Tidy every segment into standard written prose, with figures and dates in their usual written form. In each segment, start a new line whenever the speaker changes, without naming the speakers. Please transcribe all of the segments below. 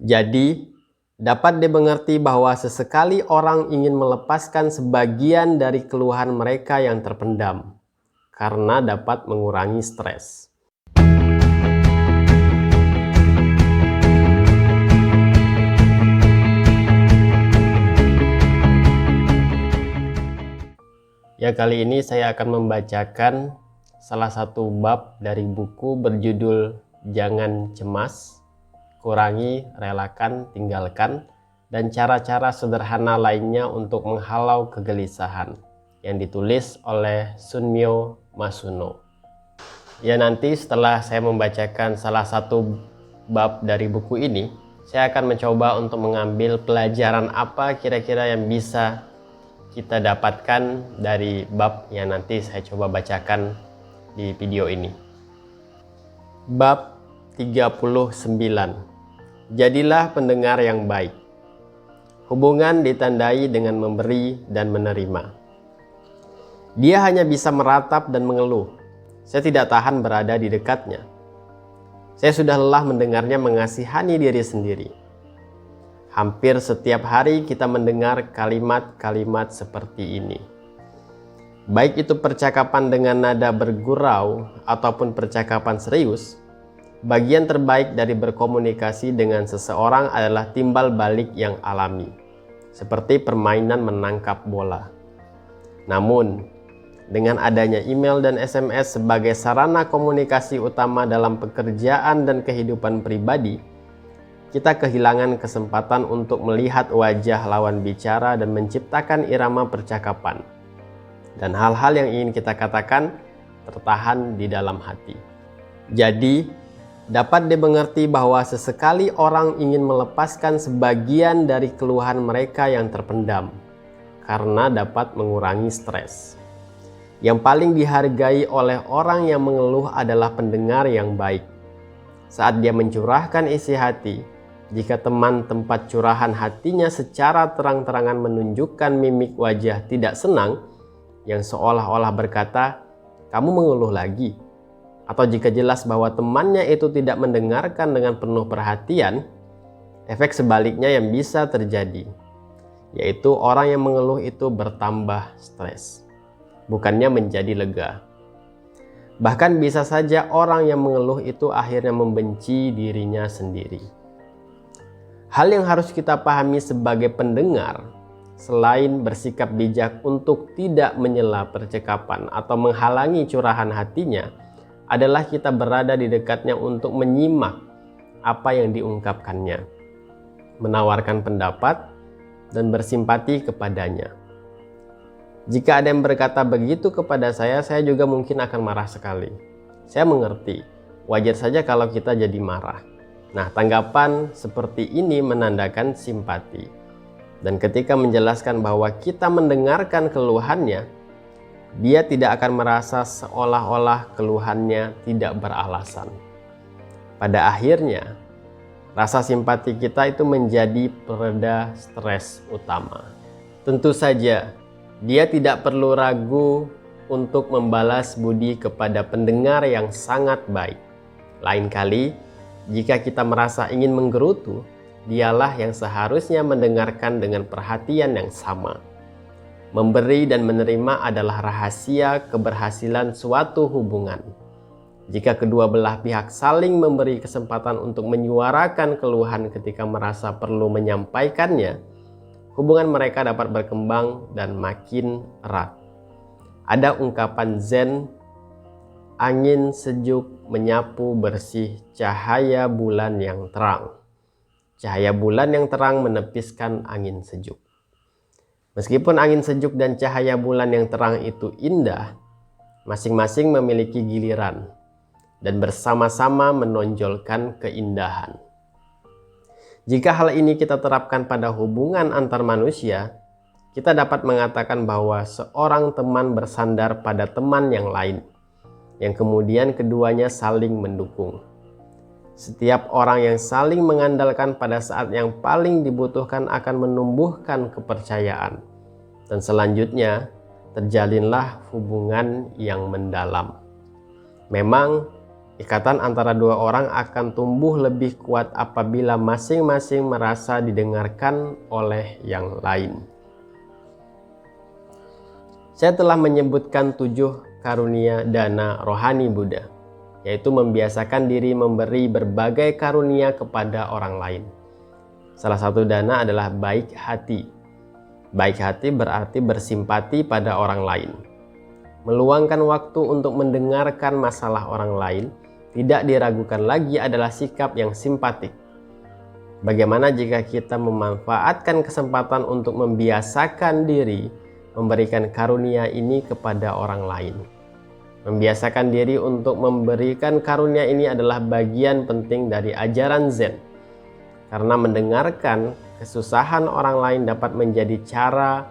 Jadi, dapat dimengerti bahwa sesekali orang ingin melepaskan sebagian dari keluhan mereka yang terpendam, karena dapat mengurangi stres. Ya, kali ini saya akan membacakan salah satu bab dari buku berjudul Jangan Cemas, Kurangi, Relakan, Tinggalkan, dan cara-cara sederhana lainnya untuk menghalau kegelisahan, yang ditulis oleh Sunmyo Masuno. Ya, nanti setelah saya membacakan salah satu bab dari buku ini, saya akan mencoba untuk mengambil pelajaran apa kira-kira yang bisa kita dapatkan dari bab yang nanti saya coba bacakan di video ini. Bab 39. Jadilah pendengar yang baik. Hubungan ditandai dengan memberi dan menerima. Dia hanya bisa meratap dan mengeluh. Saya tidak tahan berada di dekatnya. Saya sudah lelah mendengarnya mengasihani diri sendiri. Hampir setiap hari kita mendengar kalimat-kalimat seperti ini. Baik itu percakapan dengan nada bergurau ataupun percakapan serius, bagian terbaik dari berkomunikasi dengan seseorang adalah timbal balik yang alami, seperti permainan menangkap bola. Namun, dengan adanya email dan SMS sebagai sarana komunikasi utama dalam pekerjaan dan kehidupan pribadi, kita kehilangan kesempatan untuk melihat wajah lawan bicara dan menciptakan irama percakapan. Dan hal-hal yang ingin kita katakan tertahan di dalam hati. Jadi, dapat dimengerti bahwa sesekali orang ingin melepaskan sebagian dari keluhan mereka yang terpendam, karena dapat mengurangi stres. Yang paling dihargai oleh orang yang mengeluh adalah pendengar yang baik. Saat dia mencurahkan isi hati, jika teman tempat curahan hatinya secara terang-terangan menunjukkan mimik wajah tidak senang yang seolah-olah berkata, "Kamu mengeluh lagi?" Atau jika jelas bahwa temannya itu tidak mendengarkan dengan penuh perhatian, efek sebaliknya yang bisa terjadi, yaitu orang yang mengeluh itu bertambah stres, bukannya menjadi lega. Bahkan bisa saja orang yang mengeluh itu akhirnya membenci dirinya sendiri. Hal yang harus kita pahami sebagai pendengar, selain bersikap bijak untuk tidak menyela percakapan atau menghalangi curahan hatinya, adalah kita berada di dekatnya untuk menyimak apa yang diungkapkannya, menawarkan pendapat, dan bersimpati kepadanya. Jika ada yang berkata begitu kepada saya juga mungkin akan marah sekali. Saya mengerti, wajar saja kalau kita jadi marah. Nah, tanggapan seperti ini menandakan simpati. Dan ketika menjelaskan bahwa kita mendengarkan keluhannya, dia tidak akan merasa seolah-olah keluhannya tidak beralasan. Pada akhirnya, rasa simpati kita itu menjadi pereda stres utama. Tentu saja, dia tidak perlu ragu untuk membalas budi kepada pendengar yang sangat baik. Lain kali, jika kita merasa ingin menggerutu, dialah yang seharusnya mendengarkan dengan perhatian yang sama. Memberi dan menerima adalah rahasia keberhasilan suatu hubungan. Jika kedua belah pihak saling memberi kesempatan untuk menyuarakan keluhan ketika merasa perlu menyampaikannya, hubungan mereka dapat berkembang dan makin erat. Ada ungkapan Zen, angin sejuk menyapu bersih cahaya bulan yang terang. Cahaya bulan yang terang menepiskan angin sejuk. Meskipun angin sejuk dan cahaya bulan yang terang itu indah, masing-masing memiliki giliran dan bersama-sama menonjolkan keindahan. Jika hal ini kita terapkan pada hubungan antar manusia, kita dapat mengatakan bahwa seorang teman bersandar pada teman yang lain, yang kemudian keduanya saling mendukung. Setiap orang yang saling mengandalkan pada saat yang paling dibutuhkan akan menumbuhkan kepercayaan, dan selanjutnya terjalinlah hubungan yang mendalam. Memang Ikatan antara dua orang akan tumbuh lebih kuat apabila masing-masing merasa didengarkan oleh yang lain. Saya telah menyebutkan 7 karunia dana rohani Buddha, yaitu membiasakan diri memberi berbagai karunia kepada orang lain. Salah satu dana adalah baik hati. Baik hati berarti bersimpati pada orang lain. Meluangkan waktu untuk mendengarkan masalah orang lain tidak diragukan lagi adalah sikap yang simpatik. Bagaimana jika kita memanfaatkan kesempatan untuk membiasakan diri memberikan karunia ini kepada orang lain? Membiasakan diri untuk memberikan karunia ini adalah bagian penting dari ajaran Zen. Karena mendengarkan kesusahan orang lain dapat menjadi cara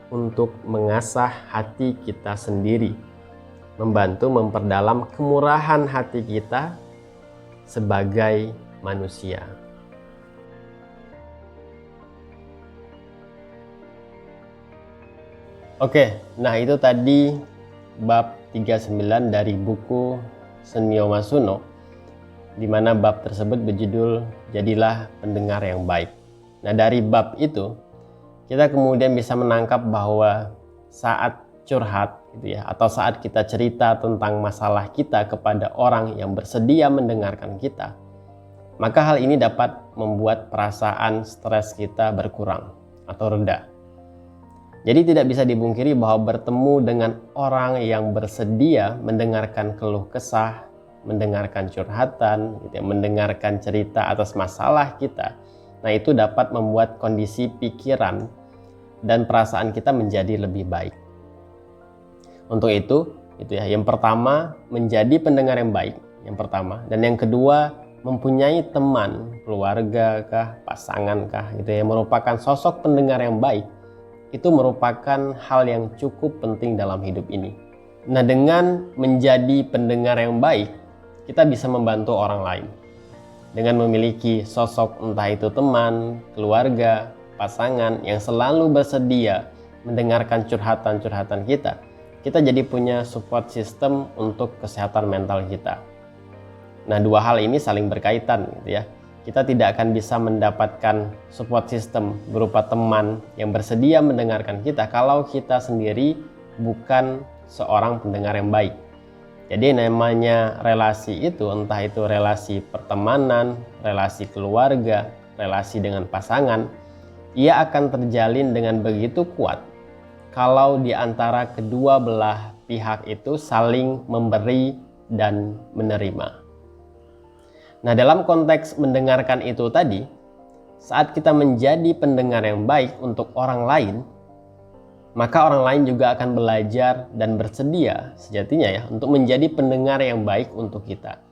untuk mengasah hati kita sendiri, membantu memperdalam kemurahan hati kita sebagai manusia. Oke, nah itu tadi bab 39 dari buku Senmyo Masuno, di mana bab tersebut berjudul Jadilah Pendengar yang Baik. Nah, dari bab itu kita kemudian bisa menangkap bahwa saat curhat gitu ya, atau saat kita cerita tentang masalah kita kepada orang yang bersedia mendengarkan kita, maka hal ini dapat membuat perasaan stres kita berkurang atau reda. Jadi tidak bisa dipungkiri bahwa bertemu dengan orang yang bersedia mendengarkan keluh kesah, mendengarkan curhatan, gitu ya, mendengarkan cerita atas masalah kita, nah itu dapat membuat kondisi pikiran dan perasaan kita menjadi lebih baik. Untuk itu ya, yang pertama menjadi pendengar yang baik, yang pertama, dan yang kedua mempunyai teman, keluarga kah, pasangan kah, gitu ya, merupakan sosok pendengar yang baik. Itu merupakan hal yang cukup penting dalam hidup ini. Nah, dengan menjadi pendengar yang baik, kita bisa membantu orang lain. Dengan memiliki sosok entah itu teman, keluarga, pasangan yang selalu bersedia mendengarkan curhatan-curhatan kita, kita jadi punya support system untuk kesehatan mental kita. Nah, dua hal ini saling berkaitan gitu ya. Kita tidak akan bisa mendapatkan support system berupa teman yang bersedia mendengarkan kita kalau kita sendiri bukan seorang pendengar yang baik. Jadi namanya relasi itu, entah itu relasi pertemanan, relasi keluarga, relasi dengan pasangan, ia akan terjalin dengan begitu kuat kalau di antara kedua belah pihak itu saling memberi dan menerima. Nah, dalam konteks mendengarkan itu tadi, saat kita menjadi pendengar yang baik untuk orang lain, maka orang lain juga akan belajar dan bersedia sejatinya ya untuk menjadi pendengar yang baik untuk kita.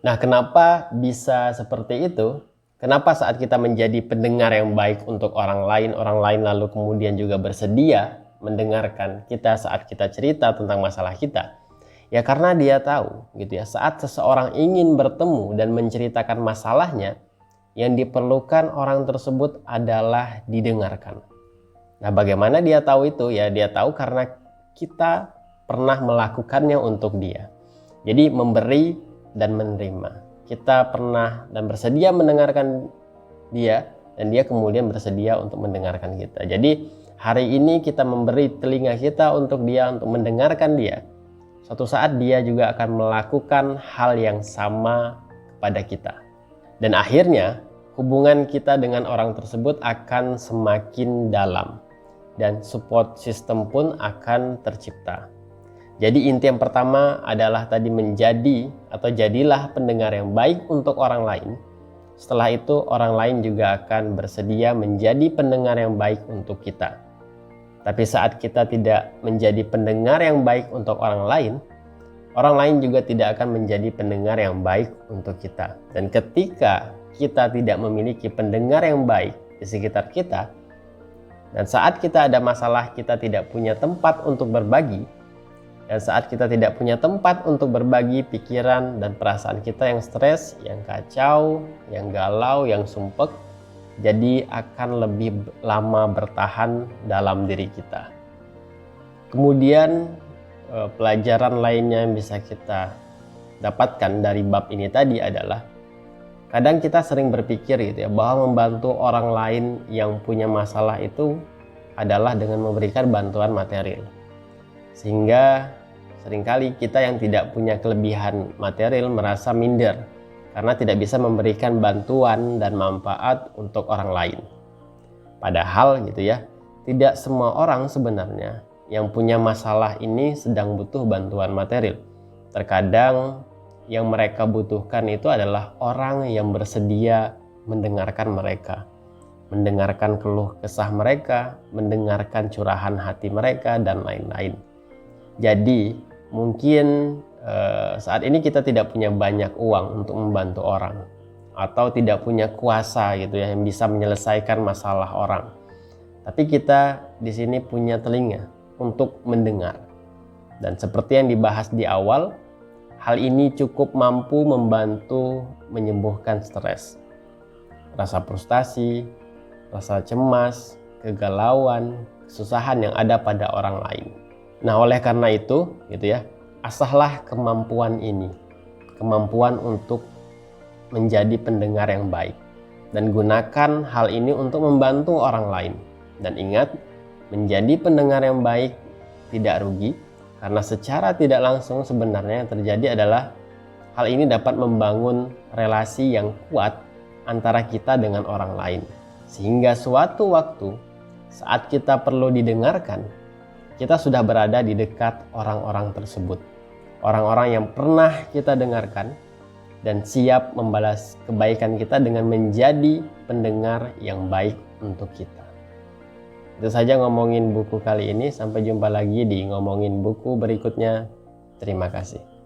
Nah, kenapa bisa seperti itu? Kenapa saat kita menjadi pendengar yang baik untuk orang lain lalu kemudian juga bersedia mendengarkan kita saat kita cerita tentang masalah kita? Ya karena dia tahu gitu ya, saat seseorang ingin bertemu dan menceritakan masalahnya, yang diperlukan orang tersebut adalah didengarkan. Nah, bagaimana dia tahu itu? Ya, dia tahu karena kita pernah melakukannya untuk dia. Jadi memberi dan menerima. Kita pernah dan bersedia mendengarkan dia, dan dia kemudian bersedia untuk mendengarkan kita. Jadi hari ini kita memberi telinga kita untuk dia, untuk mendengarkan dia. Suatu saat dia juga akan melakukan hal yang sama kepada kita. Dan akhirnya hubungan kita dengan orang tersebut akan semakin dalam. Dan support system pun akan tercipta. Jadi inti yang pertama adalah tadi menjadi atau jadilah pendengar yang baik untuk orang lain. Setelah itu orang lain juga akan bersedia menjadi pendengar yang baik untuk kita. Tapi saat kita tidak menjadi pendengar yang baik untuk orang lain juga tidak akan menjadi pendengar yang baik untuk kita. Dan ketika kita tidak memiliki pendengar yang baik di sekitar kita, dan saat kita ada masalah kita tidak punya tempat untuk berbagi, dan saat kita tidak punya tempat untuk berbagi pikiran dan perasaan kita yang stres, yang kacau, yang galau, yang sumpek, jadi akan lebih lama bertahan dalam diri kita. Kemudian pelajaran lainnya yang bisa kita dapatkan dari bab ini tadi adalah kadang kita sering berpikir gitu ya, bahwa membantu orang lain yang punya masalah itu adalah dengan memberikan bantuan material. Sehingga seringkali kita yang tidak punya kelebihan material merasa minder karena tidak bisa memberikan bantuan dan manfaat untuk orang lain. Padahal gitu ya, tidak semua orang sebenarnya yang punya masalah ini sedang butuh bantuan material. Terkadang yang mereka butuhkan itu adalah orang yang bersedia mendengarkan mereka, mendengarkan keluh kesah mereka, mendengarkan curahan hati mereka, dan lain-lain. Jadi mungkin saat ini kita tidak punya banyak uang untuk membantu orang, atau tidak punya kuasa gitu ya yang bisa menyelesaikan masalah orang. Tapi kita di sini punya telinga untuk mendengar. Dan seperti yang dibahas di awal, hal ini cukup mampu membantu menyembuhkan stres, rasa frustasi, rasa cemas, kegalauan, kesusahan yang ada pada orang lain. Nah, oleh karena itu, gitu ya, asahlah kemampuan ini, kemampuan untuk menjadi pendengar yang baik, dan gunakan hal ini untuk membantu orang lain. Dan ingat, menjadi pendengar yang baik tidak rugi, karena secara tidak langsung sebenarnya yang terjadi adalah hal ini dapat membangun relasi yang kuat antara kita dengan orang lain. Sehingga suatu waktu saat kita perlu didengarkan, kita sudah berada di dekat orang-orang tersebut. Orang-orang yang pernah kita dengarkan dan siap membalas kebaikan kita dengan menjadi pendengar yang baik untuk kita. Itu saja ngomongin buku kali ini. Sampai jumpa lagi di ngomongin buku berikutnya. Terima kasih.